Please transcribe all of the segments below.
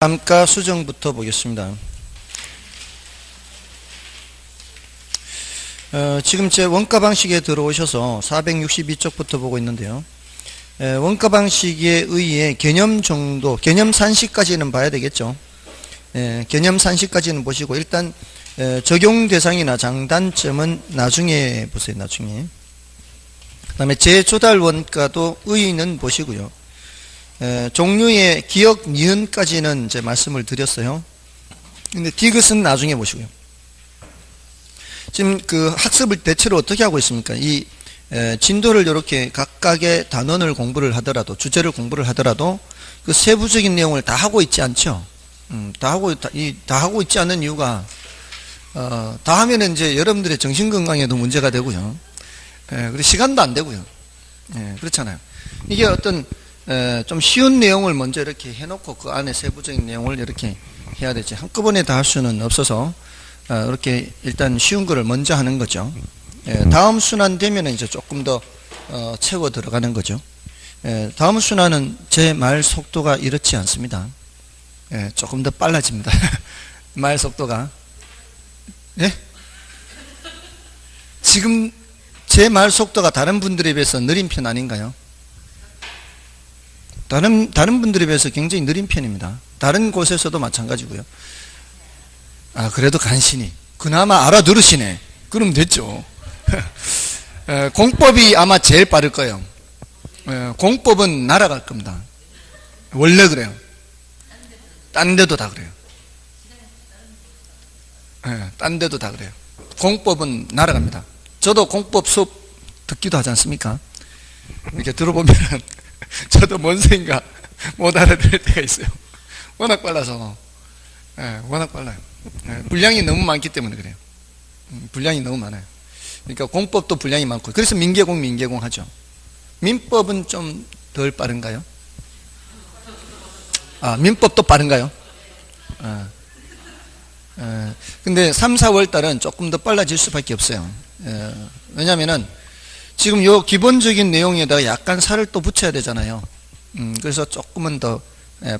감가 수정부터 보겠습니다. 지금 제 원가 방식에 들어오셔서 462쪽부터 보고 있는데요. 원가 방식에 의해 개념 정도, 개념 산시까지는 봐야 되겠죠. 개념 산시까지는 보시고 일단 적용 대상이나 장단점은 나중에 보세요. 나중에. 그 다음에 재조달 원가도 의의는 보시고요. 종류의 기억 니은까지는 이제 말씀을 드렸어요. 근데 디귿은 나중에 보시고요. 지금 그 학습을 대체로 어떻게 하고 있습니까? 이 진도를 이렇게 각각의 단원을 공부를 하더라도, 주제를 공부를 하더라도 그 세부적인 내용을 다 하고 있지 않죠. 다 하고 있지 않은 이유가 다 하면은 이제 여러분들의 정신 건강에도 문제가 되고요. 그리고 시간도 안 되고요. 그렇잖아요. 이게 어떤 좀 쉬운 내용을 먼저 이렇게 해놓고 그 안에 세부적인 내용을 이렇게 해야 되지. 한꺼번에 다 할 수는 없어서 이렇게 일단 쉬운 거를 먼저 하는 거죠. 다음 순환 되면 이제 조금 더 채워 들어가는 거죠. 다음 순환은 제 말 속도가 이렇지 않습니다. 조금 더 빨라집니다. 말 속도가. 예? 지금 제 말 속도가 다른 분들에 비해서 느린 편 아닌가요? 다른 분들에 비해서 굉장히 느린 편입니다. 다른 곳에서도 마찬가지고요. 그래도 간신히. 그나마 알아들으시네. 그럼 됐죠. 공법이 아마 제일 빠를 거예요. 공법은 날아갈 겁니다. 원래 그래요. 딴 데도 다 그래요. 딴 데도 다 그래요. 공법은 날아갑니다. 저도 공법 수업 듣기도 하지 않습니까? 이렇게 들어보면 저도 뭔 생각 못 알아들을 때가 있어요. 워낙 빨라서. 워낙 빨라요. 분량이 너무 많기 때문에 그래요. 분량이 너무 많아요. 그러니까 공법도 분량이 많고, 그래서 민계공 하죠. 민법은 좀 덜 빠른가요? 민법도 빠른가요? 근데 3, 4월 달은 조금 더 빨라질 수밖에 없어요. 왜냐면은 지금 요 기본적인 내용에다가 약간 살을 또 붙여야 되잖아요. 그래서 조금은 더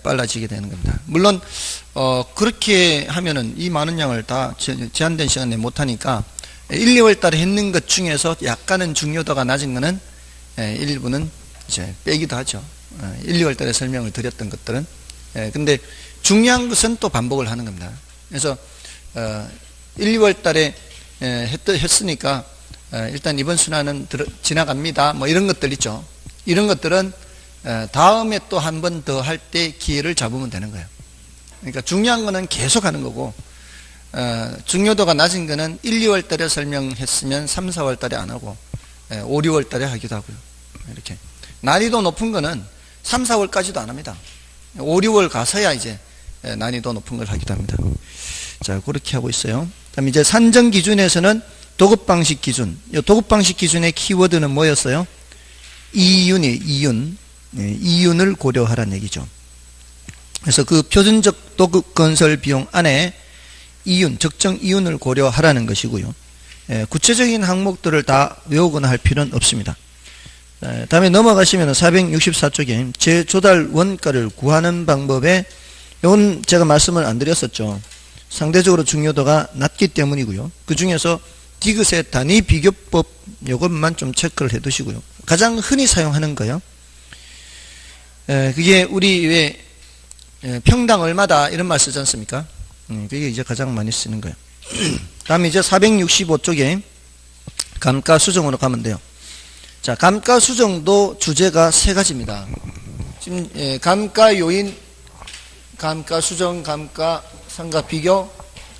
빨라지게 되는 겁니다. 물론 그렇게 하면은 이 많은 양을 다 제한된 시간 내에 못하니까 1, 2월 달에 했는 것 중에서 약간은 중요도가 낮은 거는 일부는 이제 빼기도 하죠. 1, 2월 달에 설명을 드렸던 것들은. 근데 중요한 것은 또 반복을 하는 겁니다. 그래서 1, 2월 달에 했으니까 일단 이번 순환은 지나갑니다. 뭐 이런 것들 있죠. 이런 것들은 다음에 또 한 번 더 할 때 기회를 잡으면 되는 거예요. 그러니까 중요한 거는 계속 하는 거고, 중요도가 낮은 거는 1, 2월 달에 설명했으면 3, 4월 달에 안 하고 5, 6월 달에 하기도 하고요. 이렇게 난이도 높은 거는 3, 4월까지도 안 합니다. 5, 6월 가서야 이제 난이도 높은 걸 하기도 합니다. 자, 그렇게 하고 있어요. 그다음 이제 산정 기준에서는 도급 방식 기준. 이 도급 방식 기준의 키워드는 뭐였어요? 이윤이에요. 이윤. 이윤을 고려하라는 얘기죠. 그래서 그 표준적 도급 건설 비용 안에 이윤, 적정 이윤을 고려하라는 것이고요. 구체적인 항목들을 다 외우거나 할 필요는 없습니다. 다음에 넘어가시면 464쪽에 재조달 원가를 구하는 방법에, 이건 제가 말씀을 안 드렸었죠. 상대적으로 중요도가 낮기 때문이고요. 그 중에서 디귿의 단위 비교법, 이것만 좀 체크를 해 두시고요. 가장 흔히 사용하는 거요. 그게 우리 왜 평당 얼마다 이런 말 쓰지 않습니까? 그게 이제 가장 많이 쓰는 거예요. 다음에 이제 465쪽에 감가 수정으로 가면 돼요. 자, 감가 수정도 주제가 세 가지입니다. 지금 감가 요인, 감가 수정, 감가 상가 비교,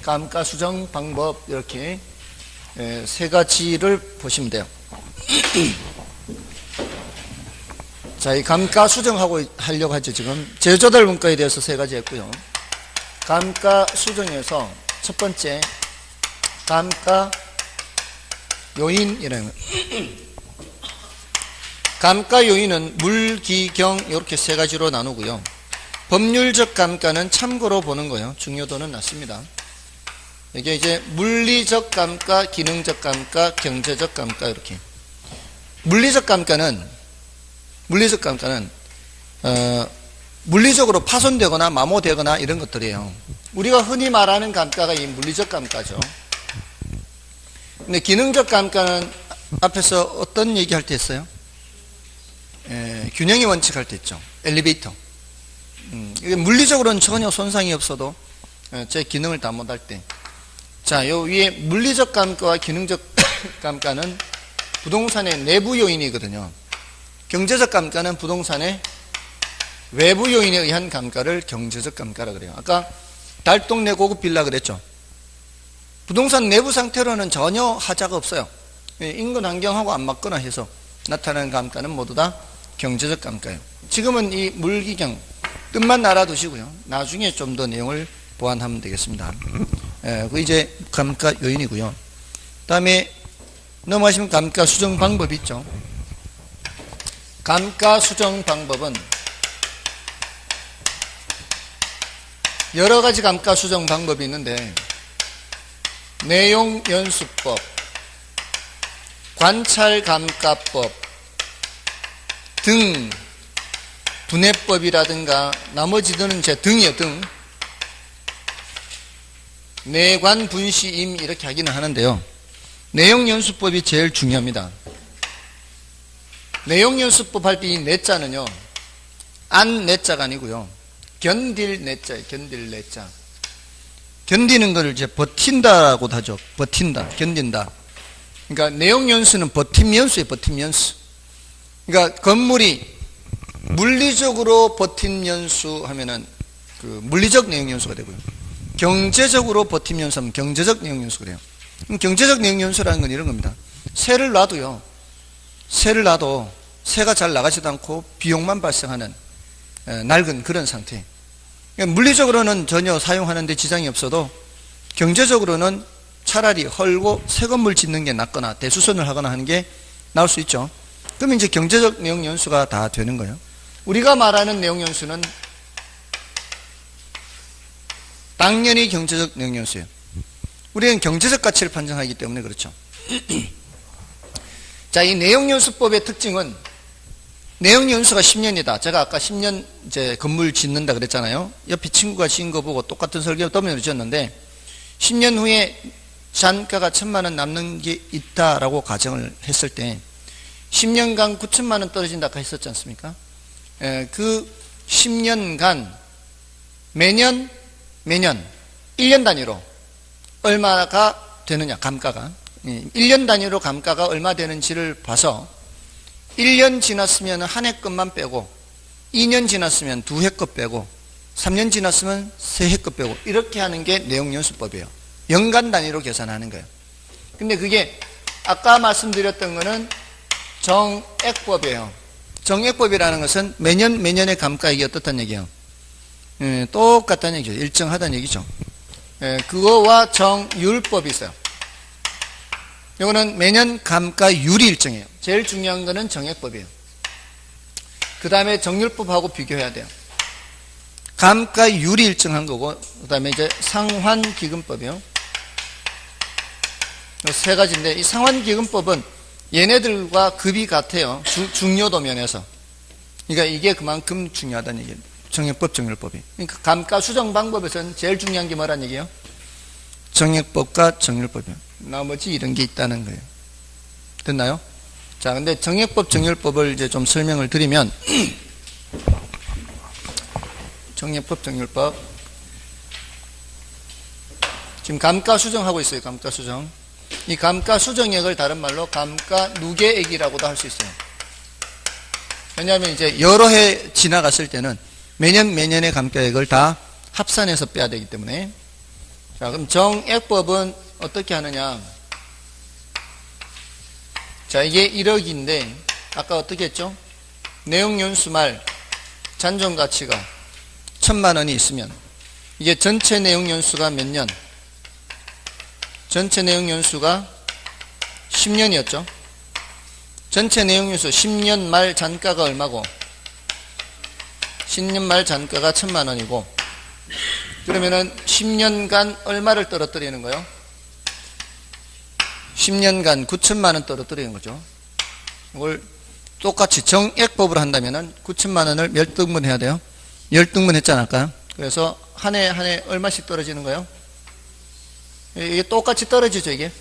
감가 수정 방법, 이렇게 세 가지를 보시면 돼요. 자, 이 감가 수정하려고 하죠. 지금 재조달 원가에 대해서 세 가지 했고요. 감가 수정에서 첫 번째 감가 요인이라는 거예요. 감가 요인은 물, 기, 경 이렇게 세 가지로 나누고요. 법률적 감가는 참고로 보는 거예요. 중요도는 낮습니다. 이게 이제 물리적 감가, 기능적 감가, 경제적 감가, 이렇게. 물리적 감가는 물리적으로 파손되거나 마모되거나 이런 것들이에요. 우리가 흔히 말하는 감가가 이 물리적 감가죠. 근데 기능적 감가는 앞에서 어떤 얘기 할 때 했어요? 균형의 원칙 할 때 있죠. 엘리베이터. 이게 물리적으로는 전혀 손상이 없어도 제 기능을 다 못할 때. 자, 요 위에 물리적 감가와 기능적 감가는 부동산의 내부 요인이거든요. 경제적 감가는 부동산의 외부 요인에 의한 감가를 경제적 감가라 그래요. 아까 달동네 고급 빌라 그랬죠. 부동산 내부 상태로는 전혀 하자가 없어요. 인근 환경하고 안 맞거나 해서 나타나는 감가는 모두 다 경제적 감가예요. 지금은 이 물기경 뜻만 알아두시고요. 나중에 좀 더 내용을 보완하면 되겠습니다. 그 이제 감가 요인이고요. 다음에 넘어가시면 감가 수정 방법이 있죠. 감가 수정 방법은 여러 가지 감가 수정 방법이 있는데 내용연수법, 관찰감가법 등 분해법이라든가 나머지들은 제 등이요, 등. 내관분시임 이렇게 하기는 하는데요. 내용연수법이 제일 중요합니다. 내용연수법 할 때 이 내자는요, 안 내자가 아니고요. 견딜 내자예요. 견딜 내자. 견디는 것을 이제 버틴다라고도 하죠. 버틴다, 견딘다. 그러니까 내용연수는 버팀연수예요. 버팀연수. 그러니까 건물이 물리적으로 버팀연수 하면은 그 물리적 내용연수가 되고요. 경제적으로 버팀연수 하면 경제적 내용연수가 돼요. 경제적 내용연수라는 건 이런 겁니다. 세를 놔도요. 세를 놔도 세가 잘 나가지도 않고 비용만 발생하는 낡은 그런 상태. 그러니까 물리적으로는 전혀 사용하는 데 지장이 없어도 경제적으로는 차라리 헐고 새 건물 짓는 게 낫거나 대수선을 하거나 하는 게 나올 수 있죠. 그러면 이제 경제적 내용연수가 다 되는 거예요. 우리가 말하는 내용연수는 당연히 경제적 내용연수예요. 우리는 경제적 가치를 판정하기 때문에 그렇죠. 자, 이 내용연수법의 특징은 내용연수가 10년이다. 제가 아까 10년 이제 건물 짓는다 그랬잖아요. 옆에 친구가 지은 거 보고 똑같은 설계 더미노를 지었는데 10년 후에 잔가가 1,000만 원 남는 게 있다라고 가정을 했을 때 10년간 9천만 원 떨어진다 아까 했었지 않습니까? 그 10년간 매년 1년 단위로 얼마가 되느냐, 감가가 1년 단위로 감가가 얼마 되는지를 봐서 1년 지났으면 한 해 것만 빼고 2년 지났으면 두 해 것 빼고 3년 지났으면 세 해 것 빼고 이렇게 하는 게 내용연수법이에요. 연간 단위로 계산하는 거예요. 근데 그게 아까 말씀드렸던 거는 정액법이에요. 정액법이라는 것은 매년의 감가액이 어떻다는 얘기예요? 똑같다는 얘기죠. 일정하다는 얘기죠. 그거와 정률법이 있어요. 이거는 매년 감가율이 일정해요. 제일 중요한 거는 정액법이에요. 그 다음에 정률법하고 비교해야 돼요. 감가율이 일정한 거고, 그 다음에 이제 상환기금법이요. 세 가지인데, 이 상환기금법은 얘네들과 급이 같아요. 중요도 면에서. 그러니까 이게 그만큼 중요하다는 얘기예요. 정액법, 정률법이. 그러니까 감가 수정 방법에서는 제일 중요한 게 뭐란 얘기예요? 정액법과 정률법이요. 나머지 이런 게 있다는 거예요. 됐나요? 자, 근데 정액법, 정률법을 이제 좀 설명을 드리면, 정액법, 정률법. 지금 감가 수정하고 있어요. 감가 수정. 이 감가 수정액을 다른 말로 감가 누계액이라고도 할 수 있어요. 왜냐하면 이제 여러 해 지나갔을 때는 매년의 감가액을 다 합산해서 빼야 되기 때문에. 자, 그럼 정액법은 어떻게 하느냐. 자, 이게 1억인데 아까 어떻게 했죠? 내용연수 말 잔존가치가 1,000만 원이 있으면 이게 전체 내용연수가 몇 년? 전체 내용연수가 10년이었죠. 전체 내용연수 10년 말 잔가가 얼마고 10년 말 잔가가 1,000만 원이고 그러면은 10년간 얼마를 떨어뜨리는 거예요? 10년간 9천만 원 떨어뜨리는 거죠. 이걸 똑같이 정액법으로 한다면은 9천만 원을 몇 등분 해야 돼요? 열등분 했잖아, 아까. 그래서 한 해 한 해 얼마씩 떨어지는 거예요? 이게 똑같이 떨어지죠, 이게.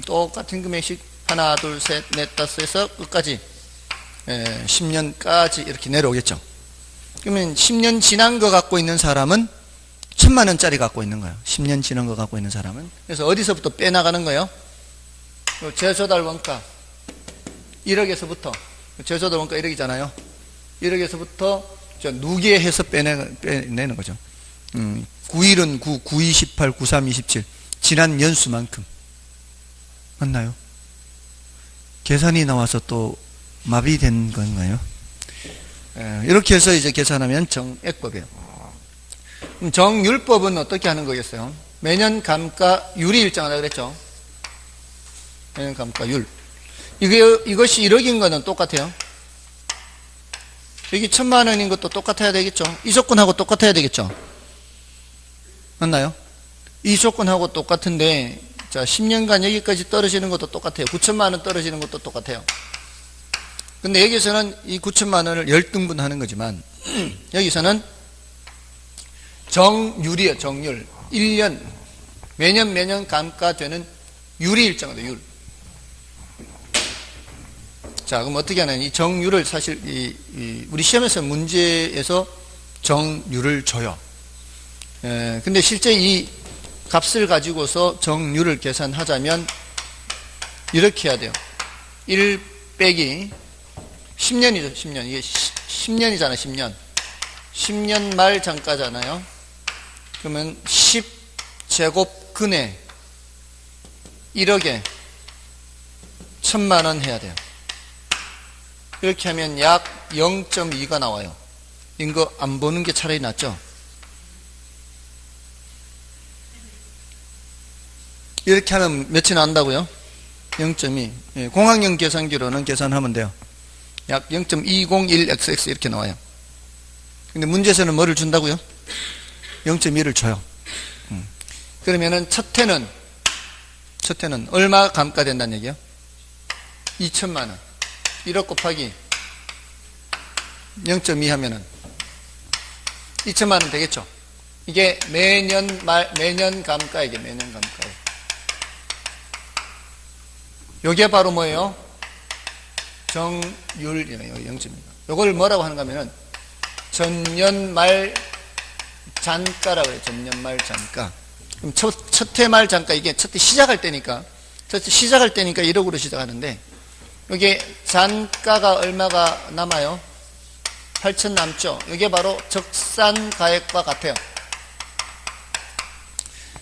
똑같은 금액씩 하나, 둘, 셋, 넷, 다섯 해서 끝까지 10년까지 이렇게 내려오겠죠. 그러면 10년 지난 거 갖고 있는 사람은 1000만 원짜리 갖고 있는 거예요. 10년 지난 거 갖고 있는 사람은. 그래서 어디서부터 빼나가는 거예요? 제조달 원가 1억에서부터, 제조달 원가 1억이잖아요. 1억에서부터 누계해서 빼내는 거죠. 9일은 9, 9, 28, 93, 27 지난 연수만큼. 맞나요? 계산이 나와서 또 마비된 건가요? 이렇게 해서 이제 계산하면 정액법이에요. 그럼 정율법은 어떻게 하는 거겠어요? 매년 감가율이 일정하다 그랬죠? 매년 감가율. 이것이 1억인 거는 똑같아요. 여기 1000만 원인 것도 똑같아야 되겠죠? 이 조건하고 똑같아야 되겠죠? 맞나요? 이 조건하고 똑같은데, 자, 10년간 여기까지 떨어지는 것도 똑같아요. 9천만 원 떨어지는 것도 똑같아요. 근데 여기서는 이 9천만 원을 열등분 하는 거지만, 여기서는 정율이에요, 정율. 1년, 매년 감가되는 율이 일정하다, 율. 자, 그럼 어떻게 하냐. 이 정율을 사실, 우리 시험에서 문제에서 정율을 줘요. 근데 실제 이 값을 가지고서 정률을 계산하자면 이렇게 해야 돼요. 1 빼기 10년이죠. 10년. 이게 10년이잖아. 10년. 10년 말 단가잖아요. 그러면 10제곱근에 1억에 1000만 원 해야 돼요. 이렇게 하면 약 0.2가 나와요. 이거 안 보는 게 차라리 낫죠. 이렇게 하면 몇이 나온다고요? 0.2. 공학용 계산기로는 계산하면 돼요. 약 0.201xx 이렇게 나와요. 근데 문제에서는 뭐를 준다고요? 0.2를 줘요. 그러면은 첫 해는 얼마 감가된다는 얘기요? 2천만 원. 1억 곱하기 0.2 하면은 2천만 원 되겠죠? 이게 매년 감가, 이게 매년 감가. 요게 바로 뭐예요? 정율이에요. 0.2. 요걸 뭐라고 하는가 하면은 전년 말 잔가라고 해요. 전년 말 잔가. 그럼 첫 해 말 잔가, 이게 첫 해 시작할 때니까 1억으로 시작하는데, 이게 잔가가 얼마가 남아요? 8천 남죠? 이게 바로 적산가액과 같아요.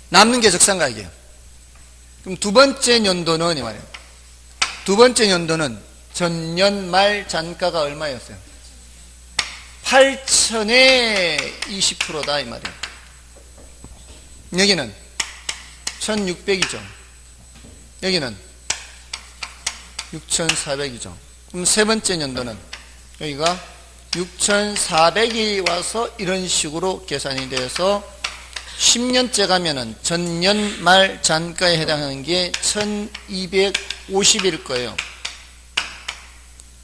남는 게 적산가액이에요. 그럼 두 번째 연도는 이 말이에요. 두 번째 연도는 전년 말 잔가가 얼마였어요? 8천에 20%다 이 말이에요. 여기는 1600이죠. 여기는 6400이죠. 그럼 세 번째 연도는 여기가 6400이 와서 이런 식으로 계산이 돼서 10년째 가면은 전년 말 잔가에 해당하는 게 1250일 거예요.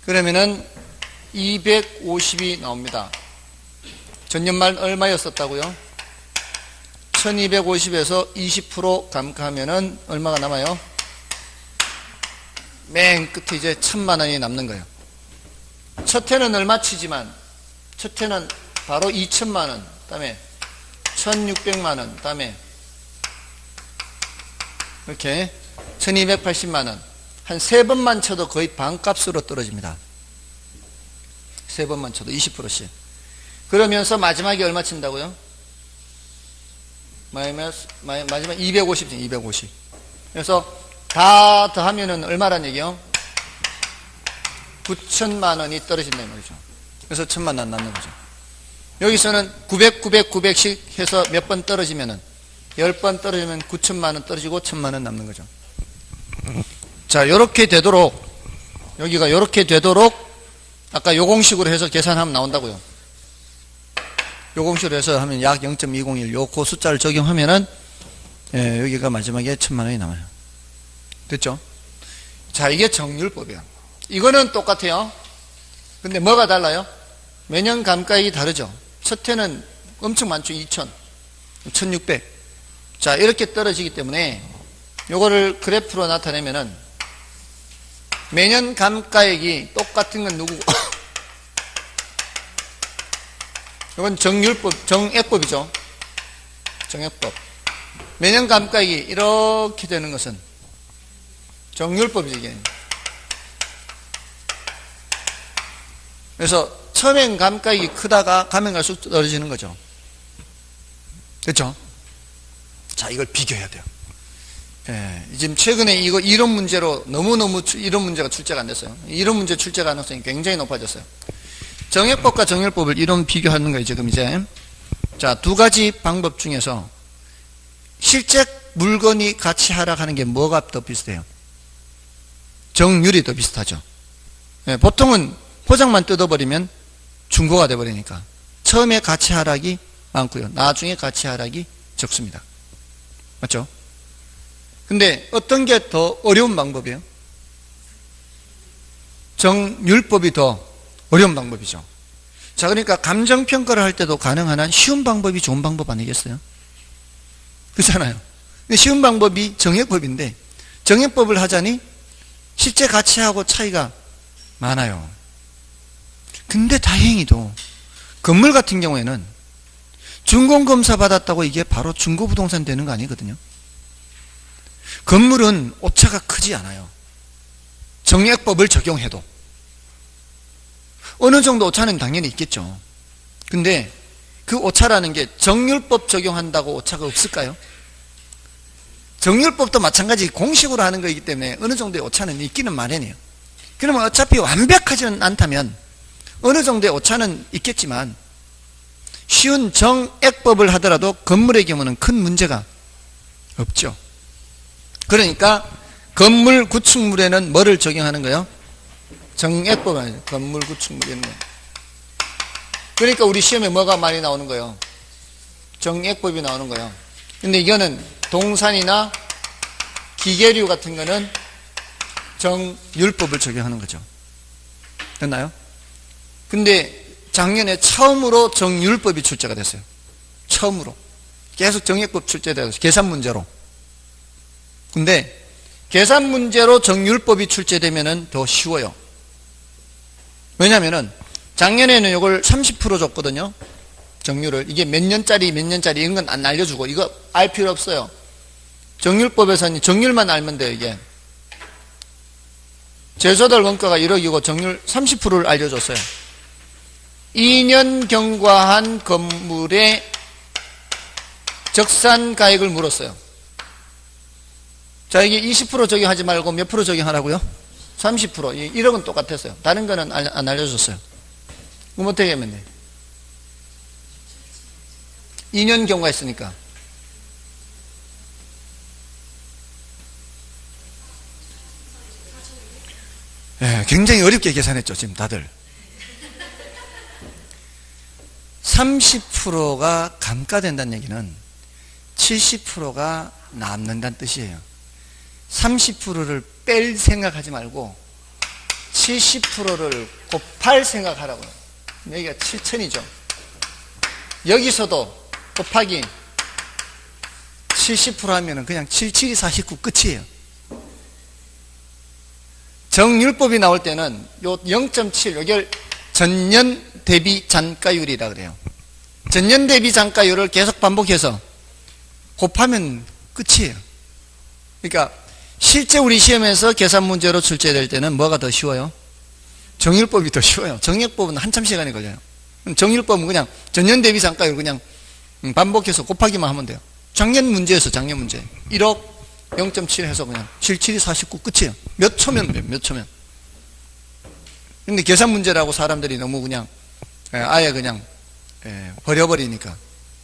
그러면은 250이 나옵니다. 전년 말 얼마였었다고요? 1250에서 20% 감가하면은 얼마가 남아요? 맨 끝에 이제 1000만 원이 남는 거예요. 첫 해는 얼마 치지만, 첫 해는 바로 2000만 원, 그다음에 1600만 원, 그다음에 이렇게 1280만 원. 한 세 번만 쳐도 거의 반값으로 떨어집니다. 세 번만 쳐도 20%씩. 그러면서 마지막에 얼마 친다고요? 마지막 250죠. 250. 그래서 다 더하면은 얼마란 얘기요? 9천만 원이 떨어진다는 말이죠. 그래서 1000만 원 남는 거죠. 여기서는 900, 900, 900씩 해서 몇 번 떨어지면은 10번 떨어지면 9천만 원 떨어지고 1000만 원 남는 거죠. 자, 요렇게 되도록, 여기가 요렇게 되도록 아까 요 공식으로 해서 계산하면 나온다고요. 요 공식으로 해서 하면 약 0.201, 요 그 숫자를 적용하면은 여기가 마지막에 1000만 원이 남아요. 됐죠? 자, 이게 정률법이야. 이거는 똑같아요. 근데 뭐가 달라요? 매년 감가액이 다르죠. 첫 해는 엄청 많죠. 2000, 1600. 자, 이렇게 떨어지기 때문에 요거를 그래프로 나타내면은 매년 감가액이 똑같은 건 누구고? 이건 정액법이죠. 정액법. 매년 감가액이 이렇게 되는 것은 정률법이죠, 이게. 그래서 처음엔 감가액이 크다가 가면 갈수록 떨어지는 거죠. 그렇죠? 자, 이걸 비교해야 돼요. 예, 지금 최근에 이런 문제로 너무너무 이런 문제가 출제가 안 됐어요. 이런 문제 출제 가능성이 굉장히 높아졌어요. 정액법과 정률법을 이론 비교하는 거예요, 지금 이제. 자, 두 가지 방법 중에서 실제 물건이 가치 하락하는 게 뭐가 더 비슷해요? 정률이 더 비슷하죠. 예, 보통은 포장만 뜯어버리면 중고가 돼버리니까 처음에 가치 하락이 많고요. 나중에 가치 하락이 적습니다. 맞죠? 근데 어떤 게 더 어려운 방법이에요? 정률법이 더 어려운 방법이죠. 자, 그러니까 감정평가를 할 때도 가능한 한 쉬운 방법이 좋은 방법 아니겠어요? 그렇잖아요. 근데 쉬운 방법이 정액법인데 정액법을 하자니 실제 가치하고 차이가 많아요. 근데 다행히도 건물 같은 경우에는 준공검사 받았다고 이게 바로 중고부동산 되는 거 아니거든요. 건물은 오차가 크지 않아요. 정액법을 적용해도. 어느 정도 오차는 당연히 있겠죠. 근데 그 오차라는 게 정률법 적용한다고 오차가 없을까요? 정률법도 마찬가지 공식으로 하는 거이기 때문에 어느 정도의 오차는 있기는 마련이에요. 그러면 어차피 완벽하지는 않다면 어느 정도의 오차는 있겠지만 쉬운 정액법을 하더라도 건물의 경우는 큰 문제가 없죠. 그러니까 건물 구축물에는 뭐를 적용하는 거예요? 정액법 아니죠. 건물 구축물에는. 그러니까 우리 시험에 뭐가 많이 나오는 거예요? 정액법이 나오는 거예요. 근데 이거는 동산이나 기계류 같은 거는 정률법을 적용하는 거죠. 됐나요? 근데 작년에 처음으로 정률법이 출제가 됐어요. 처음으로. 계속 정액법 출제돼서 계산 문제로. 근데 계산 문제로 정률법이 출제되면은 더 쉬워요. 왜냐면은 작년에는 이걸 30% 줬거든요. 정률을. 이게 몇 년짜리 이런 건 안 알려주고 이거 알 필요 없어요. 정률법에서는 정률만 알면 돼요, 이게. 제조달 원가가 1억이고 정률 30%를 알려줬어요. 2년 경과한 건물의 적산 가액을 물었어요. 자, 이게 20% 적용하지 말고 몇 프로 적용하라고요? 30%. 1억은 똑같았어요. 다른 거는 안 알려줬어요. 그럼 어떻게 하면 돼? 2년 경과했으니까. 네, 굉장히 어렵게 계산했죠, 지금 다들. 30%가 감가된다는 얘기는 70%가 남는다는 뜻이에요. 30%를 뺄 생각하지 말고 70%를 곱할 생각하라고요. 여기가 7천이죠. 여기서도 곱하기 70% 하면은 그냥 77이 49 끝이에요. 정률법이 나올 때는 요 0.7, 요걸 전년 대비 잔가율이라 그래요. 전년 대비 잔가율을 계속 반복해서 곱하면 끝이에요. 그러니까 실제 우리 시험에서 계산 문제로 출제될 때는 뭐가 더 쉬워요? 정률법이 더 쉬워요. 정액법은 한참 시간이 걸려요. 정률법은 그냥 전년 대비 잔가율 그냥 반복해서 곱하기만 하면 돼요. 작년 문제에서 작년 문제 1억 0.7 해서 그냥 77이 49 끝이에요. 몇 초면 돼요. 몇 초면. 근데 계산 문제라고 사람들이 너무 그냥 아예 그냥 버려버리니까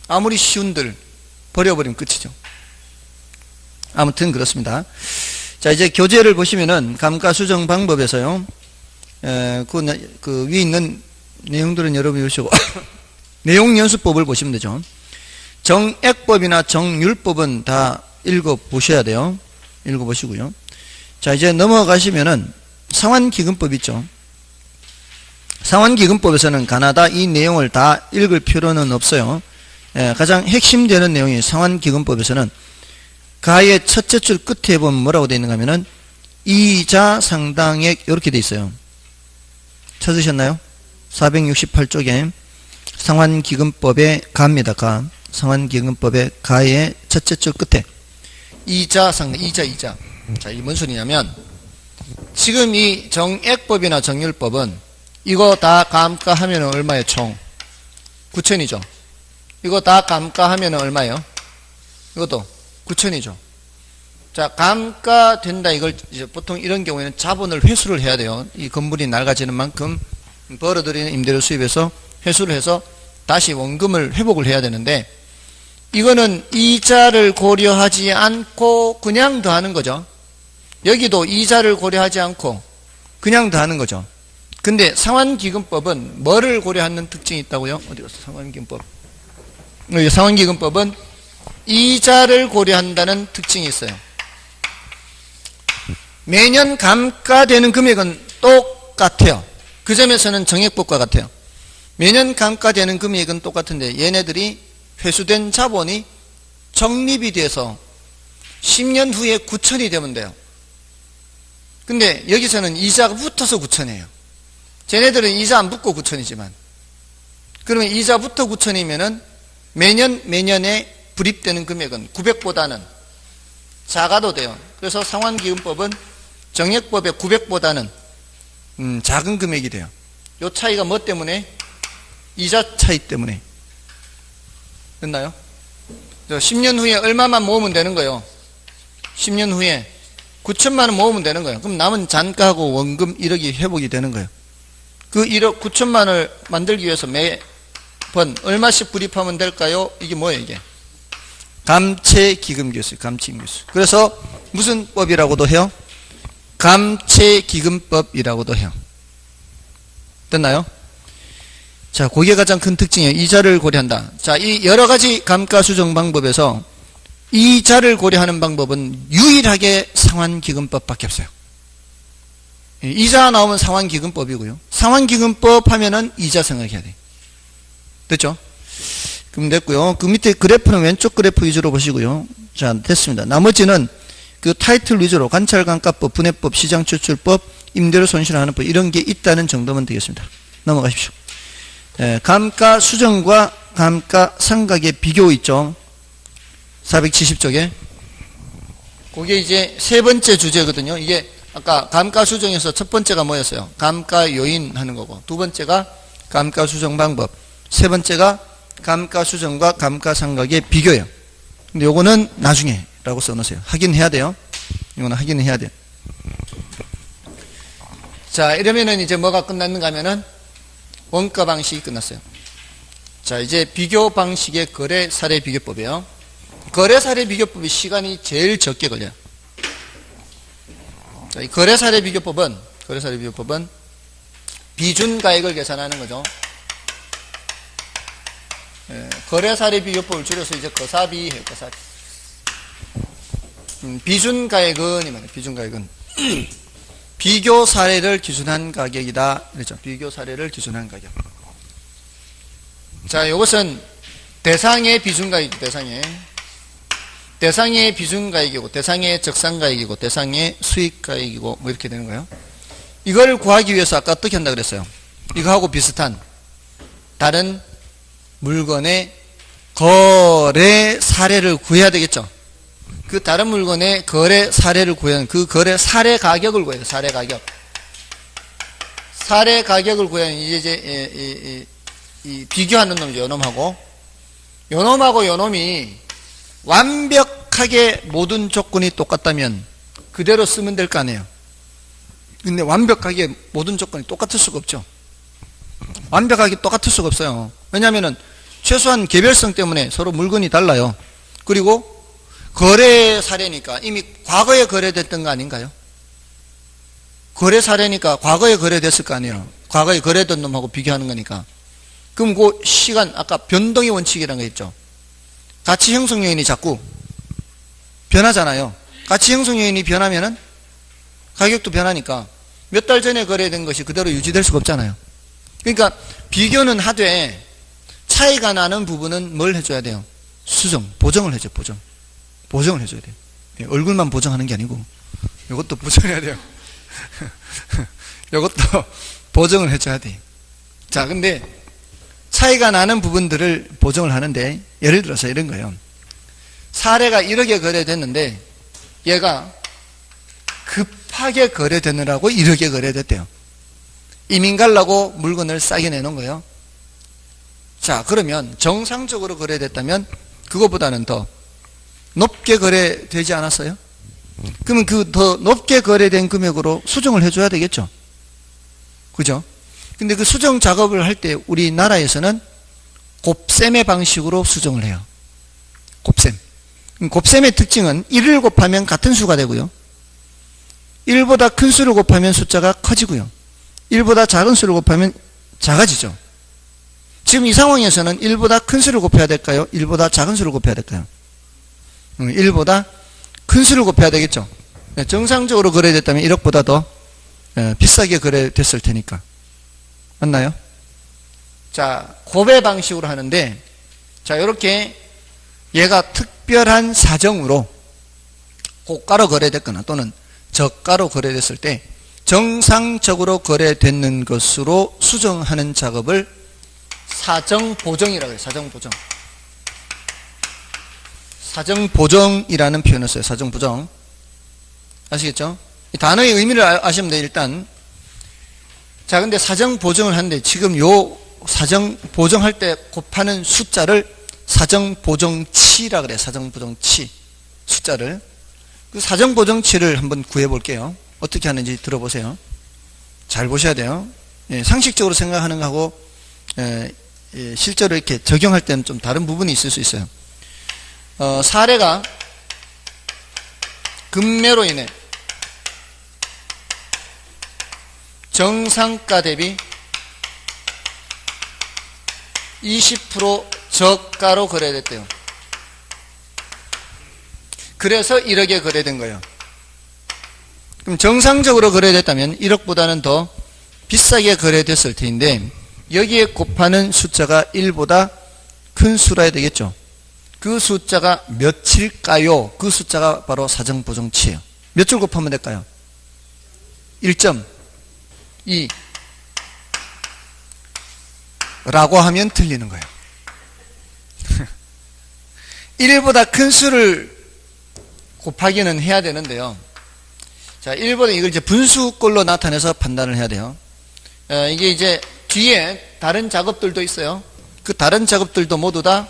아무리 쉬운들 버려버리면 끝이죠. 아무튼 그렇습니다. 자, 이제 교재를 보시면은 감가수정 방법에서요. 그 위에 있는 내용들은 여러분이 보시고 내용연수법을 보시면 되죠. 정액법이나 정률법은 다 읽어보셔야 돼요. 읽어보시고요. 자, 이제 넘어가시면은 상환기금법 있죠. 상환기금법에서는 가나다 이 내용을 다 읽을 필요는 없어요. 가장 핵심되는 내용이 상환기금법에서는 가의 첫째 줄 끝에 보면 뭐라고 되어 있는가 하면은 이자 상당액 이렇게 되어 있어요. 찾으셨나요? 468쪽에 상환기금법의 가입니다. 가. 상환기금법의 가의 첫째 줄 끝에 이자 상당, 이자. 자, 이게 뭔 소리냐면 지금 이 정액법이나 정률법은 이거 다 감가하면 얼마예요? 총 9천이죠. 이거 다 감가하면 얼마예요? 이것도 9천이죠. 자, 감가된다. 이걸 이제 보통 이런 경우에는 자본을 회수를 해야 돼요. 이 건물이 낡아지는 만큼 벌어들이는 임대료 수입에서 회수를 해서 다시 원금을 회복을 해야 되는데 이거는 이자를 고려하지 않고 그냥 더하는 거죠. 여기도 이자를 고려하지 않고 그냥 더하는 거죠. 근데 상환기금법은 뭐를 고려하는 특징이 있다고요? 어디 갔어? 상환기금법. 여기 상환기금법은 이자를 고려한다는 특징이 있어요. 매년 감가되는 금액은 똑같아요. 그 점에서는 정액법과 같아요. 매년 감가되는 금액은 똑같은데 얘네들이 회수된 자본이 적립이 돼서 10년 후에 9천이 되면 돼요. 근데 여기서는 이자가 붙어서 9천이에요. 쟤네들은 이자 안 붙고 9천이지만 그러면 이자부터 9천이면은 매년에 불입되는 금액은 900보다는 작아도 돼요. 그래서 상환기금법은 정액법의 900보다는 작은 금액이 돼요. 이 차이가 뭐 때문에? 이자 차이 때문에. 됐나요? 10년 후에 얼마만 모으면 되는 거예요? 10년 후에 9천만 원 모으면 되는 거예요. 그럼 남은 잔가하고 원금 1억이 회복이 되는 거예요. 그 1억 9천만 원을 만들기 위해서 매번 얼마씩 불입하면 될까요? 이게 뭐예요, 이게? 감채기금교수, 감채기금교수. 그래서 무슨 법이라고도 해요? 감채기금법이라고도 해요. 됐나요? 자, 그게 가장 큰 특징이에요. 이자를 고려한다. 자, 이 여러 가지 감가수정 방법에서 이자를 고려하는 방법은 유일하게 상환기금법밖에 없어요. 이자 나오면 상환기금법이고요. 상환기금법 하면은 이자 생각해야 돼. 됐죠? 그럼 됐고요. 그 밑에 그래프는 왼쪽 그래프 위주로 보시고요. 자, 됐습니다. 나머지는 그 타이틀 위주로 관찰감가법, 분해법, 시장추출법, 임대료 손실하는 법 이런 게 있다는 정도면 되겠습니다. 넘어가십시오. 감가수정과 감가상각의 비교 있죠. 470쪽에. 그게 이제 세 번째 주제거든요. 이게 아까 감가수정에서 첫 번째가 뭐였어요? 감가요인 하는 거고, 두 번째가 감가수정 방법, 세 번째가 감가수정과 감가상각의 비교예요. 근데 요거는 나중에 라고 써놓으세요. 확인해야 돼요. 이거는 확인해야 돼요. 자, 이러면은 이제 뭐가 끝났는가 하면은 원가 방식이 끝났어요. 자, 이제 비교 방식의 거래 사례 비교법이에요. 거래 사례 비교법이 시간이 제일 적게 걸려요. 자, 이 거래 사례 비교법은 비준 가액을 계산하는 거죠. 거래 사례 비교법을 줄여서 이제 거사비 해요, 거사비. 비준 가액은, 이 말이에요, 비준 가액은. 비교 사례를 기준한 가격이다. 그렇죠. 비교 사례를 기준한 가격. 자, 이것은 대상의 비준 가격이죠, 대상의 비준 가격이고, 대상의 적산 가격이고, 대상의 수익 가격이고, 뭐 이렇게 되는 거예요. 이걸 구하기 위해서 아까 어떻게 한다 그랬어요? 이거하고 비슷한 다른 물건의 거래 사례를 구해야 되겠죠. 그 다른 물건의 거래 사례를 구하는 그 거래 사례 가격을 구해야 돼요. 사례 가격. 사례 가격을 구하는 이제 이 비교하는 놈이죠. 요놈하고 요놈이 완벽하게 모든 조건이 똑같다면 그대로 쓰면 될 거 아니에요. 근데 완벽하게 모든 조건이 똑같을 수가 없죠. 완벽하게 똑같을 수가 없어요. 왜냐하면은 최소한 개별성 때문에 서로 물건이 달라요. 그리고 거래 사례니까 이미 과거에 거래됐던 거 아닌가요? 거래 사례니까 과거에 거래됐을 거 아니에요. 과거에 거래된 놈하고 비교하는 거니까. 그럼 그 시간, 아까 변동의 원칙이라는 거 있죠. 가치 형성 요인이 자꾸 변하잖아요. 가치 형성 요인이 변하면은 가격도 변하니까 몇 달 전에 거래된 것이 그대로 유지될 수가 없잖아요. 그러니까 비교는 하되 차이가 나는 부분은 뭘 해줘야 돼요? 수정, 보정을 해줘. 보정을 해줘야 돼요. 얼굴만 보정하는 게 아니고 이것도 보정해야 돼요. 이것도 보정을 해줘야 돼요. 자, 근데 차이가 나는 부분들을 보정을 하는데, 예를 들어서 이런 거예요. 사례가 1억에 거래됐는데 얘가 급하게 거래되느라고 1억에 거래됐대요. 이민 가려고 물건을 싸게 내놓은 거예요. 자, 그러면 정상적으로 거래됐다면 그거보다는 더 높게 거래되지 않았어요? 그러면 그 더 높게 거래된 금액으로 수정을 해줘야 되겠죠? 그죠? 근데 그 수정 작업을 할 때 우리나라에서는 곱셈의 방식으로 수정을 해요. 곱셈. 곱셈의 특징은 1을 곱하면 같은 수가 되고요. 1보다 큰 수를 곱하면 숫자가 커지고요. 1보다 작은 수를 곱하면 작아지죠. 지금 이 상황에서는 1보다 큰 수를 곱해야 될까요? 1보다 작은 수를 곱해야 될까요? 1보다 큰 수를 곱해야 되겠죠. 정상적으로 거래됐다면 1억보다 더 비싸게 거래됐을 테니까. 맞나요? 자, 곱의 방식으로 하는데, 자, 이렇게 얘가 특별한 사정으로 고가로 거래됐거나 또는 저가로 거래됐을 때 정상적으로 거래되는 것으로 수정하는 작업을 사정보정이라고 해요. 사정보정. 사정보정이라는 표현을 써요. 사정보정. 아시겠죠? 이 단어의 의미를 아시면 돼요. 일단. 자, 근데 사정보정을 하는데 지금 요 사정보정할 때 곱하는 숫자를 사정보정치라고 그래요. 사정보정치. 숫자를. 그 사정보정치를 한번 구해 볼게요. 어떻게 하는지 들어보세요. 잘 보셔야 돼요. 예, 상식적으로 생각하는 거하고 실제로 이렇게 적용할 때는 좀 다른 부분이 있을 수 있어요. 사례가 금매로 인해 정상가 대비 20% 저가로 거래됐대요. 그래서 1억에 거래된 거예요. 그럼 정상적으로 거래됐다면 1억보다는 더 비싸게 거래됐을 텐데 여기에 곱하는 숫자가 1보다 큰 수라야 되겠죠. 그 숫자가 몇일까요? 그 숫자가 바로 사정보정치예요. 몇 줄 곱하면 될까요? 1.2 라고 하면 틀리는 거예요. 1보다 큰 수를 곱하기는 해야 되는데요. 자, 1보다 이걸 이제 분수꼴로 나타내서 판단을 해야 돼요. 이게 이제 뒤에 다른 작업들도 있어요. 그 다른 작업들도 모두 다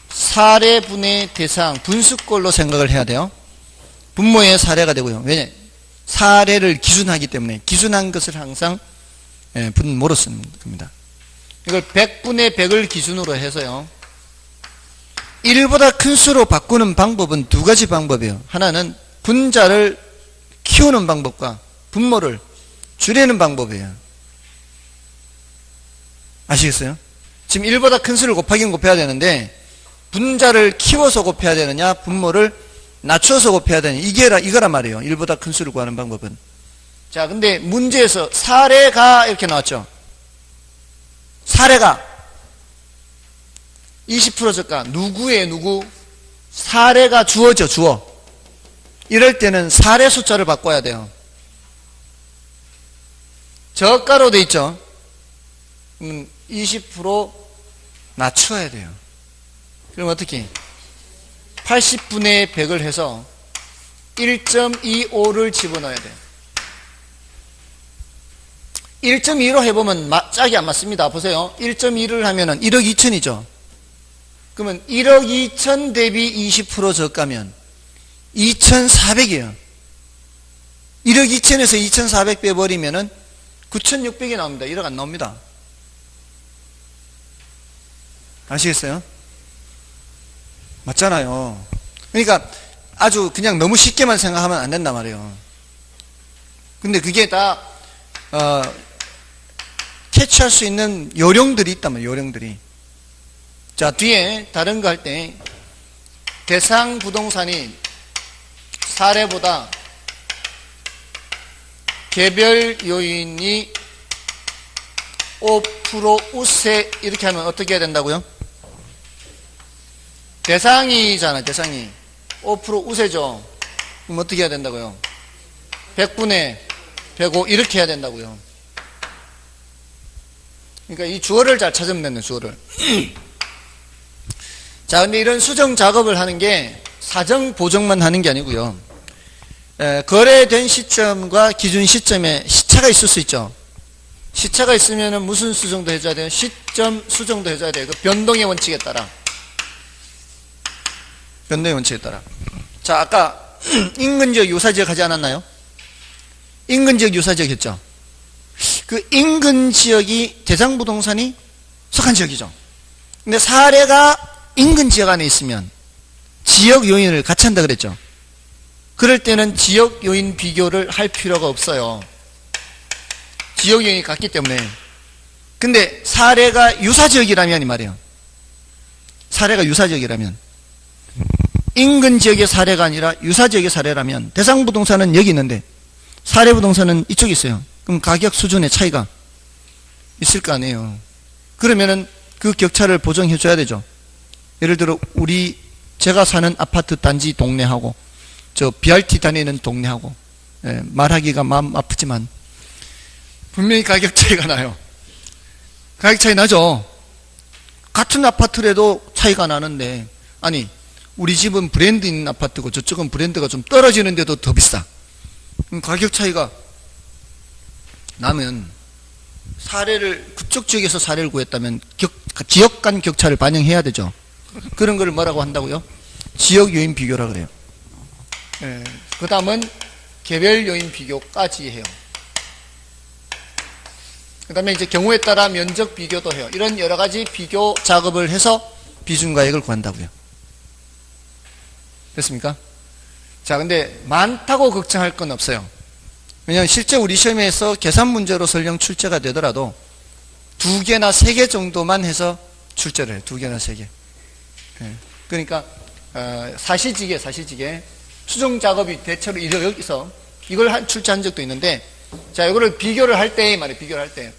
사례분의 대상, 분수꼴로 생각을 해야 돼요. 분모의 사례가 되고요. 왜냐? 사례를 기준하기 때문에 기준한 것을 항상 분모로 쓰는 겁니다. 이걸 100분의 100을 기준으로 해서요. 1보다 큰 수로 바꾸는 방법은 두 가지 방법이에요. 하나는 분자를 키우는 방법과 분모를 줄이는 방법이에요. 아시겠어요? 지금 1보다 큰 수를 곱하긴 곱해야 되는데 분자를 키워서 곱해야 되느냐 분모를 낮춰서 곱해야 되느냐 이거란 말이에요. 1보다 큰 수를 구하는 방법은. 자, 근데 문제에서 사례가 이렇게 나왔죠. 사례가 20% 저가. 누구의 누구? 사례가 주어져. 이럴 때는 사례 숫자를 바꿔야 돼요. 저가로 돼 있죠. 20% 낮춰야 돼요. 그럼 어떻게? 80분의 100을 해서 1.25를 집어넣어야 돼요. 1.2로 해보면 짝이 안 맞습니다. 보세요. 1.2를 하면은 1억 2천이죠. 그러면 1억 2천 대비 20% 저가면 2,400이에요. 1억 2천에서 2,400 빼버리면은 9,600이 나옵니다. 1억 안 나옵니다. 아시겠어요? 맞잖아요. 그러니까 아주 그냥 너무 쉽게만 생각하면 안 된단 말이에요. 근데 그게 다 캐치할 수 있는 요령들이 있단 말이에요. 요령들이. 자, 뒤에 다른 거 할 때 대상 부동산이 사례보다 개별 요인이 5% 5% 우세 이렇게 하면 어떻게 해야 된다고요? 대상이잖아, 대상이. 5% 우세죠. 그럼 어떻게 해야 된다고요? 100분의 105 이렇게 해야 된다고요. 그러니까 이 주어를 잘 찾으면 되는 주어를. 자, 근데 이런 수정 작업을 하는 게 사정 보정만 하는 게 아니고요. 거래된 시점과 기준 시점에 시차가 있을 수 있죠. 시차가 있으면 무슨 수정도 해줘야 돼요? 시점 수정도 해줘야 돼요. 그 변동의 원칙에 따라. 변동의 원칙에 따라. 자, 아까 인근지역, 유사지역 하지 않았나요? 인근지역, 유사지역 했죠. 그 인근지역이 대상부동산이 속한 지역이죠. 근데 사례가 인근지역 안에 있으면 지역 요인을 같이 한다 그랬죠. 그럴 때는 지역 요인 비교를 할 필요가 없어요. 지역 요인이 같기 때문에. 근데 사례가 유사지역이라면 이 말이에요. 사례가 유사지역이라면, 인근 지역의 사례가 아니라 유사지역의 사례라면 대상부동산은 여기 있는데 사례부동산은 이쪽에 있어요. 그럼 가격 수준의 차이가 있을 거 아니에요. 그러면은 그 격차를 보정해 줘야 되죠. 예를 들어 제가 사는 아파트 단지 동네하고 저 BRT 다니는 동네하고, 말하기가 마음 아프지만 분명히 가격 차이가 나요. 가격 차이 나죠. 같은 아파트라도 차이가 나는데, 아니 우리 집은 브랜드 있는 아파트고 저쪽은 브랜드가 좀 떨어지는데도 더 비싸. 가격 차이가 나면 그쪽 지역에서 사례를 구했다면 지역 간 격차를 반영해야 되죠. 그런 걸 뭐라고 한다고요? 지역 요인 비교라 그래요. 그 다음은 개별 요인 비교까지 해요. 그 다음에 이제 경우에 따라 면적 비교도 해요. 이런 여러 가지 비교 작업을 해서 비중가액을 구한다고요. 됐습니까? 자, 근데 많다고 걱정할 건 없어요. 왜냐하면 실제 우리 시험에서 계산 문제로 설령 출제가 되더라도 2개나 3개 정도만 해서 출제를 해요. 2개나 3개. 그러니까 사시지게 수정 작업이 대체로 여기서 이걸 출제한 적도 있는데, 자, 이거를 비교를 할 때 말이에요. 비교를 할 때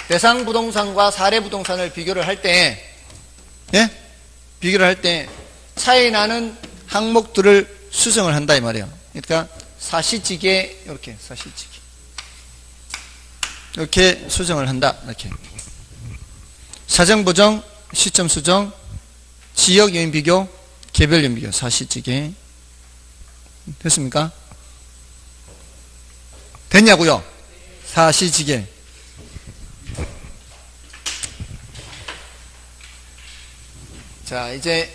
대상 부동산과 사례 부동산을 비교를 할 때, 비교를 할 때 차이 나는 항목들을 수정을 한다 이 말이에요. 그러니까 사시지게 이렇게 수정을 한다. 이렇게 사정 보정, 시점 수정, 지역 요인 비교, 개별 요인 비교, 사시지게. 됐습니까? 됐냐고요? 사시지게. 자, 이제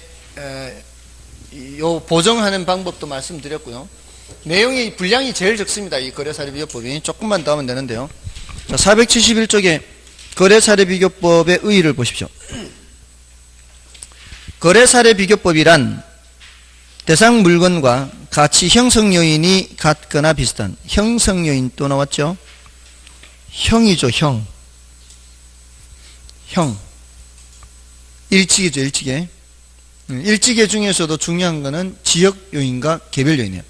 요 보정하는 방법도 말씀드렸고요. 내용이 분량이 제일 적습니다. 이 거래사례비교법이. 조금만 더 하면 되는데요. 자, 471쪽에 거래사례비교법의 의의를 보십시오. 거래사례비교법이란 대상 물건과 가치 형성 요인이 같거나 비슷한, 형성 요인 또 나왔죠? 형이죠, 형. 일치계죠, 일치계. 일치계 중에서도 중요한 거는 지역 요인과 개별 요인이에요.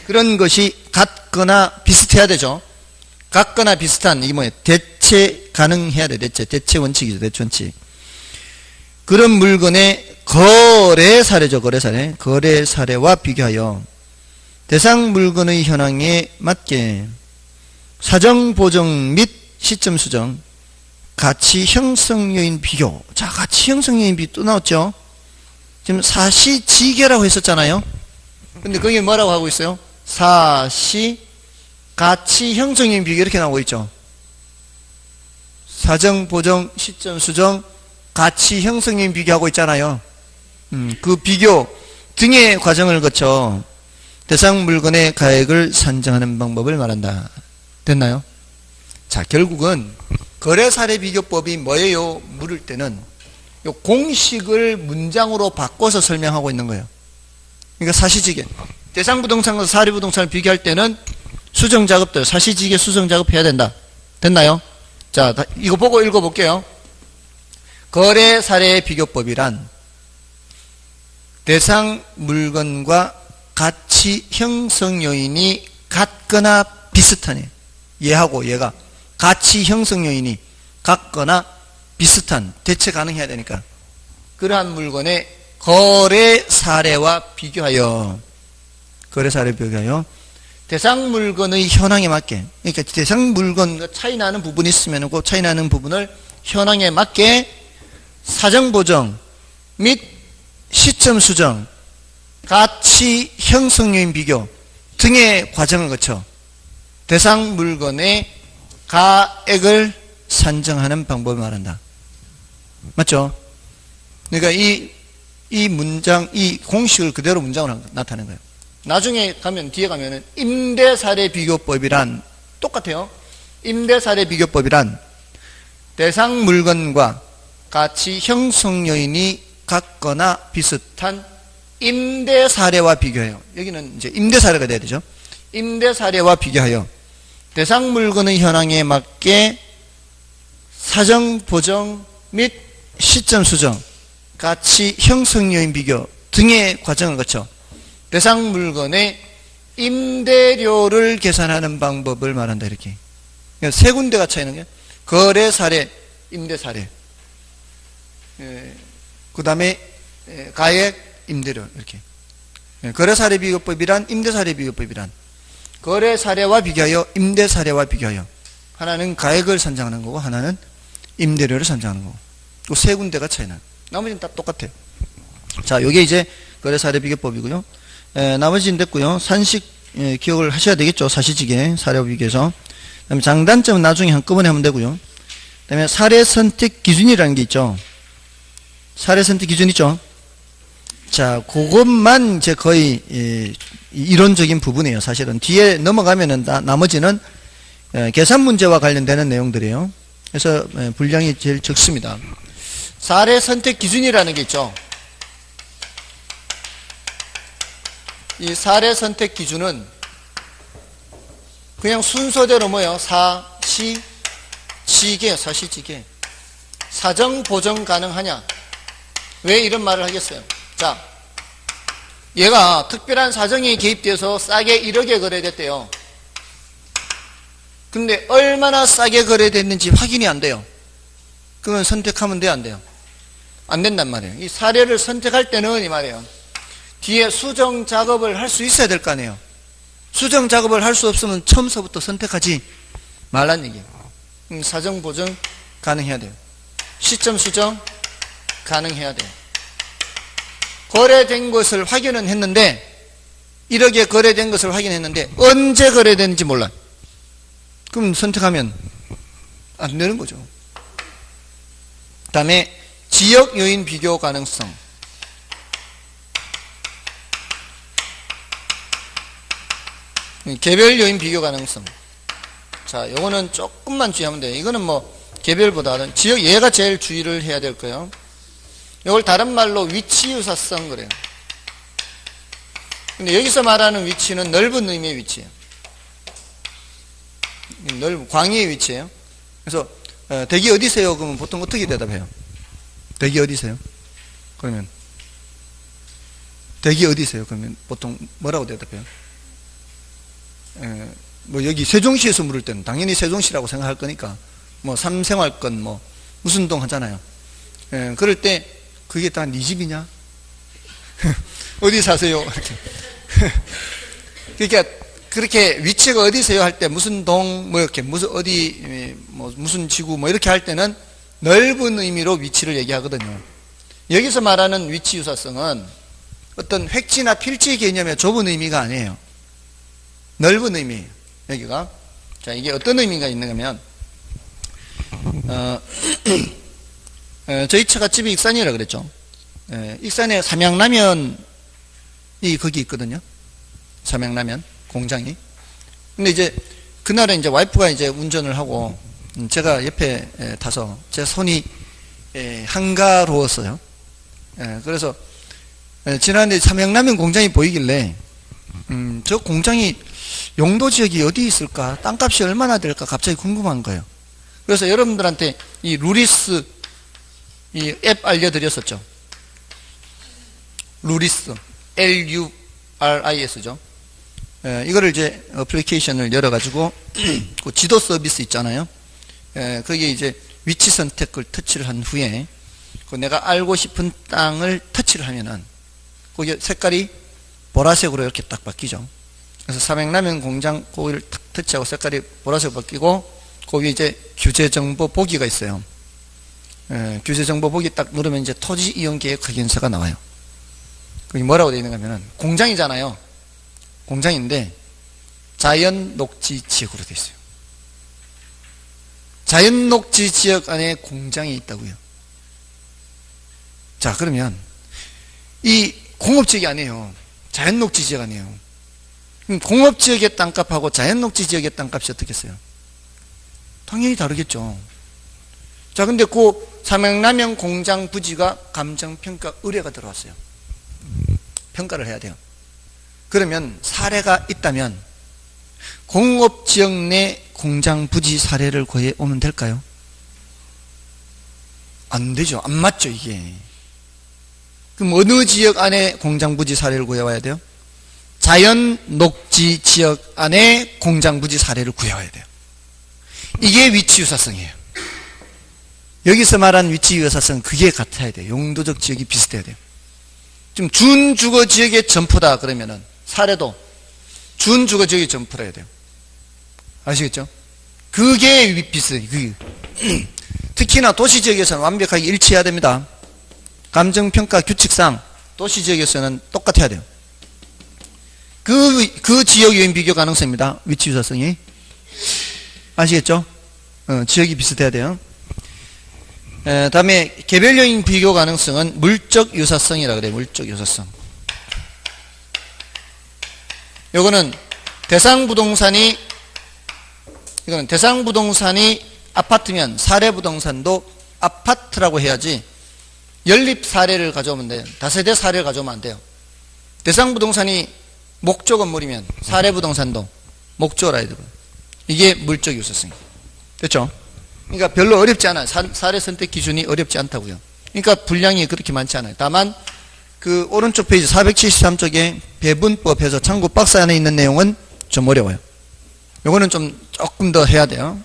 그런 것이 같거나 비슷해야 되죠. 같거나 비슷한, 이게 뭐예요? 대체 가능해야 돼, 대체 원칙이죠, 대체 원칙. 그런 물건의 거래 사례죠, 거래 사례와 비교하여 대상 물건의 현황에 맞게 사정 보정 및 시점 수정, 가치 형성 요인 비교. 자, 가치 형성 요인 비교 또 나왔죠. 지금 사시지계라고 했었잖아요. 근데 거기 뭐라고 하고 있어요? 사시 가치 형성 요인 비교 이렇게 나오고 있죠. 사정 보정 시점 수정 가치 형성 요인 비교하고 있잖아요. 그 비교 등의 과정을 거쳐 대상 물건의 가액을 산정하는 방법을 말한다. 됐나요? 자, 결국은 거래사례비교법이 뭐예요? 물을 때는 요 공식을 문장으로 바꿔서 설명하고 있는 거예요. 그러니까 사시지계, 대상부동산과 사례부동산을 비교할 때는 수정작업들, 사시지계 수정작업 해야 된다. 됐나요? 자, 이거 보고 읽어볼게요. 거래사례비교법이란 대상 물건과 가치 형성 요인이 같거나 비슷하니, 얘하고 얘가 가치 형성 요인이 같거나 비슷한, 대체 가능해야 되니까 그러한 물건의 거래 사례와 비교하여 대상 물건의 현황에 맞게, 그러니까 대상 물건과 차이 나는 부분이 있으면 그 차이 나는 부분을 현황에 맞게 사정 보정 및 시점 수정, 가치 형성 요인 비교 등의 과정을 거쳐 대상 물건의 가액을 산정하는 방법을 말한다. 맞죠? 그러니까 이 문장, 이 공식을 그대로 문장으로 나타내는 거예요. 나중에 가면, 뒤에 가면은 임대사례 비교법이란 똑같아요. 임대사례 비교법이란 대상 물건과 가치 형성 요인이 같거나 비슷한 임대사례와 비교해요. 여기는 이제 임대사례가 돼야 되죠. 임대사례와 비교하여 대상 물건의 현황에 맞게 사정 보정 및 시점 수정, 가치 형성 요인 비교 등의 과정을 거쳐 대상 물건의 임대료를 계산하는 방법을 말한다. 이렇게. 그러니까 세 군데가 차이는 게 거래 사례, 임대 사례, 그 다음에 가액, 임대료 이렇게. 거래 사례 비교법이란 임대 사례 비교법이란 거래 사례와 비교하여 임대 사례와 비교하여 하나는 가액을 산정하는 거고 하나는 임대료를 산정하는 거고 그 세 군데가 차이나. 나머지는 다 똑같아요. 자, 이게 이제 거래 사례 비교법이고요. 나머지는 됐고요. 산식 기억을 하셔야 되겠죠. 사실지계 사례와 비교해서. 그다음에 장단점은 나중에 한꺼번에 하면 되고요. 그다음에 사례 선택 기준이라는 게 있죠. 사례 선택 기준 있죠. 자, 그것만 이제 거의 이론적인 부분이에요. 사실은 뒤에 넘어가면은 나머지는 계산 문제와 관련되는 내용들이에요. 그래서 분량이 제일 적습니다. 사례 선택 기준이라는 게 있죠. 이 사례 선택 기준은 그냥 순서대로 뭐예요? 사시지계, 사시지계. 사정 보정 가능하냐? 왜 이런 말을 하겠어요? 자, 얘가 특별한 사정이 개입돼서 싸게 1억에 거래됐대요. 근데 얼마나 싸게 거래됐는지 확인이 안 돼요. 그건 선택하면 돼요, 안 돼요? 안 된단 말이에요. 이 사례를 선택할 때는 이 말이에요. 뒤에 수정 작업을 할 수 있어야 될 거 아니에요. 수정 작업을 할 수 없으면 처음서부터 선택하지 말란 얘기예요. 사정 보정 가능해야 돼요. 시점 수정 가능해야 돼요. 거래된 것을 확인은 했는데 1억에 거래된 것을 확인했는데 언제 거래됐는지 몰라. 그럼 선택하면 안 되는 거죠. 그 다음에 지역 요인 비교 가능성. 개별 요인 비교 가능성. 자, 요거는 조금만 주의하면 돼요. 이거는 뭐 개별보다는 지역, 얘가 제일 주의를 해야 될 거예요. 이걸 다른 말로 위치 유사성 그래요. 근데 여기서 말하는 위치는 넓은 의미의 위치예요. 광의의 위치예요. 그래서 댁이 어디세요? 그러면 보통 어떻게 대답해요? 댁이 어디세요? 그러면 댁이 어디세요? 그러면 보통 뭐라고 대답해요? 뭐 여기 세종시에서 물을 때는 당연히 세종시라고 생각할 거니까 뭐 삼생활권 뭐 무슨 동 하잖아요. 그럴 때 그게 다 네 집이냐? 어디 사세요? 그러니까 그렇게 위치가 어디세요 할 때 무슨 동 뭐 이렇게 무슨 어디 뭐 무슨 지구 뭐 이렇게 할 때는 넓은 의미로 위치를 얘기하거든요. 여기서 말하는 위치 유사성은 어떤 획지나 필지 개념의 좁은 의미가 아니에요. 넓은 의미예요. 여기가. 자, 이게 어떤 의미가 있는가 하면 저희 차가 집이 익산이라 그랬죠. 익산에 삼양라면이 거기 있거든요. 삼양라면 공장이. 근데 이제 그날은 이제 와이프가 이제 운전을 하고 제가 옆에 타서 제 손이 한가로웠어요. 그래서 지난해 삼양라면 공장이 보이길래 저 공장이 용도 지역이 어디 있을까? 땅값이 얼마나 될까? 갑자기 궁금한 거예요. 그래서 여러분들한테 이 루리스 이 앱 알려드렸었죠. 루리스 LURIS죠. 이거를 이제 어플리케이션을 열어가지고 그 지도 서비스 있잖아요. 거기에 이제 위치 선택을 터치를 한 후에 그 내가 알고 싶은 땅을 터치를 하면은 거기 색깔이 보라색으로 이렇게 딱 바뀌죠. 그래서 삼양라면 공장 거기를 탁 터치하고 색깔이 보라색으로 바뀌고 거기 이제 규제정보 보기가 있어요. 규제정보 보기 딱 누르면 이제 토지 이용 계획 확인서가 나와요. 거기 뭐라고 되어 있는가 하면은 공장이잖아요. 공장인데 자연 녹지 지역으로 되어 있어요. 자연 녹지 지역 안에 공장이 있다고요. 자, 그러면 이 공업지역이 아니에요. 자연 녹지 지역 아니에요. 그럼 공업지역의 땅값하고 자연 녹지 지역의 땅값이 어떻겠어요? 당연히 다르겠죠. 자, 근데 그 삼양라면 공장 부지가 감정평가 의뢰가 들어왔어요. 평가를 해야 돼요. 그러면 사례가 있다면 공업지역 내 공장 부지 사례를 구해 오면 될까요? 안 되죠. 안 맞죠, 이게. 그럼 어느 지역 안에 공장 부지 사례를 구해와야 돼요? 자연 녹지 지역 안에 공장 부지 사례를 구해와야 돼요. 이게 위치 유사성이에요. 여기서 말한 위치 유사성 그게 같아야 돼요. 용도적 지역이 비슷해야 돼요. 지금 준주거 지역의 점포다 그러면은 사례도 준주거 지역의 점포라 해야 돼요. 아시겠죠? 그게 비슷해요. 특히나 도시지역에서는 완벽하게 일치해야 됩니다. 감정평가 규칙상 도시지역에서는 똑같아야 돼요. 그 지역 요인 비교 가능성입니다. 위치 유사성이. 아시겠죠? 지역이 비슷해야 돼요. 다음에 개별 요인 비교 가능성은 물적 유사성이라 그래요. 물적 유사성. 요거는 대상 부동산이 아파트면 사례 부동산도 아파트라고 해야지 연립 사례를 가져오면 돼요. 다세대 사례를 가져오면 안 돼요. 대상 부동산이 목조 건물이면 사례 부동산도 목조라 해야 되고 이게 물적 유사성. 됐죠? 그러니까 별로 어렵지 않아요. 사례 선택 기준이 어렵지 않다고요. 그러니까 분량이 그렇게 많지 않아요. 다만 그 오른쪽 페이지 473쪽에 배분법에서 참고 박스 안에 있는 내용은 좀 어려워요. 요거는 좀 조금 더 해야 돼요.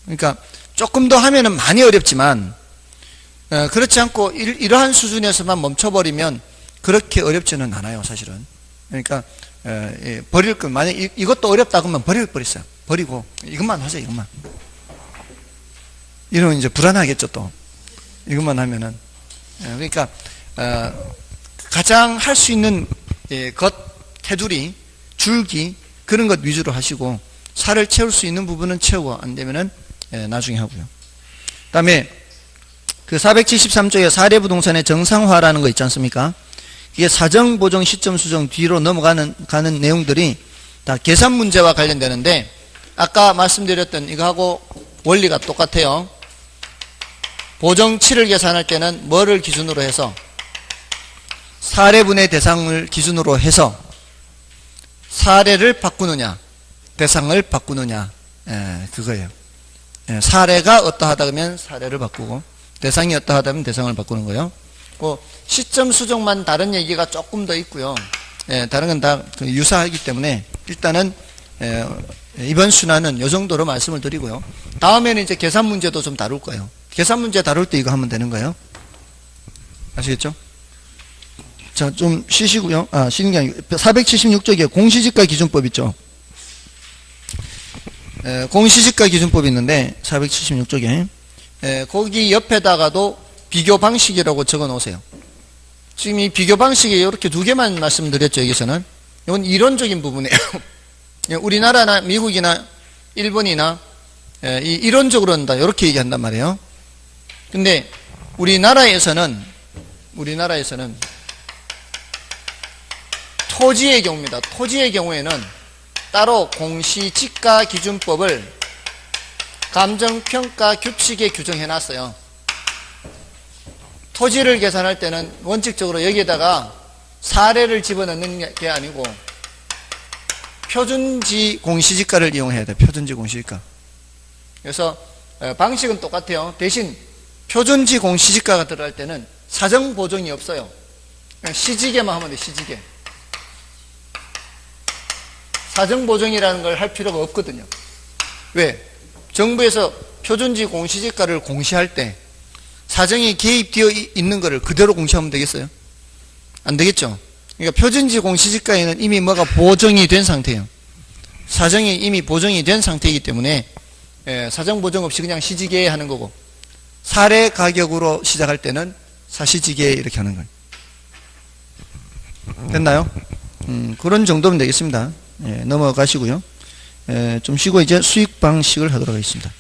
그러니까 조금 더 하면은 많이 어렵지만 그렇지 않고 이러한 수준에서만 멈춰버리면 그렇게 어렵지는 않아요, 사실은. 그러니까 버릴 거 만약 이것도 어렵다 그러면 버렸어요. 버리고 이것만 하세요. 이것만. 이러면 이제 불안하겠죠, 또. 이것만 하면은. 그러니까 가장 할 수 있는 것, 테두리, 줄기 그런 것 위주로 하시고 살을 채울 수 있는 부분은 채우고 안 되면은 나중에 하고요. 그다음에 그 473쪽에 사례부동산의 정상화라는 거 있지 않습니까? 이게 사정, 보정, 시점, 수정 뒤로 넘어가는 내용들이 다 계산 문제와 관련되는데 아까 말씀드렸던 이거하고 원리가 똑같아요. 보정치를 계산할 때는 뭐를 기준으로 해서 사례분의 대상을 기준으로 해서 사례를 바꾸느냐 대상을 바꾸느냐 그거예요. 사례가 어떠하다 그러면 사례를 바꾸고 대상이 어떠하다 면 대상을 바꾸는 거예요. 시점 수정만 다른 얘기가 조금 더 있고요. 다른 건 다 유사하기 때문에 일단은 이번 순환은 이 정도로 말씀을 드리고요. 다음에는 이제 계산 문제도 좀 다룰 거예요. 계산 문제 다룰 때 이거 하면 되는 거예요. 아시겠죠? 자, 좀 쉬시고요. 쉬는 게 아니고 476쪽에 공시지가 기준법 있죠. 공시지가 기준법이 있는데 476쪽에 거기 옆에다가도 비교 방식이라고 적어 놓으세요. 지금 이 비교 방식이 이렇게 두 개만 말씀드렸죠. 여기서는 이건 이론적인 부분이에요. 우리나라나 미국이나 일본이나 이론적으로는 다 이렇게 얘기한단 말이에요. 근데 우리나라에서는 토지의 경우입니다. 토지의 경우에는 따로 공시지가 기준법을 감정평가 규칙에 규정해 놨어요. 토지를 계산할 때는 원칙적으로 여기에다가 사례를 집어넣는 게 아니고 표준지 공시지가를 이용해야 돼요. 표준지 공시지가. 그래서 방식은 똑같아요. 대신 표준지 공시지가가 들어갈 때는 사정 보정이 없어요. 그냥 시지개만 하면 돼요. 시지개. 사정 보정이라는 걸 할 필요가 없거든요. 왜? 정부에서 표준지 공시지가를 공시할 때 사정이 개입되어 있는 것을 그대로 공시하면 되겠어요? 안 되겠죠? 그러니까 표준지 공시지가에는 이미 뭐가 보정이 된 상태예요. 사정이 이미 보정이 된 상태이기 때문에 사정 보정 없이 그냥 시지계 하는 거고, 사례 가격으로 시작할 때는 사시지계 이렇게 하는 거예요. 됐나요? 그런 정도면 되겠습니다. 넘어가시고요. 좀 쉬고 이제 수익 방식을 하도록 하겠습니다.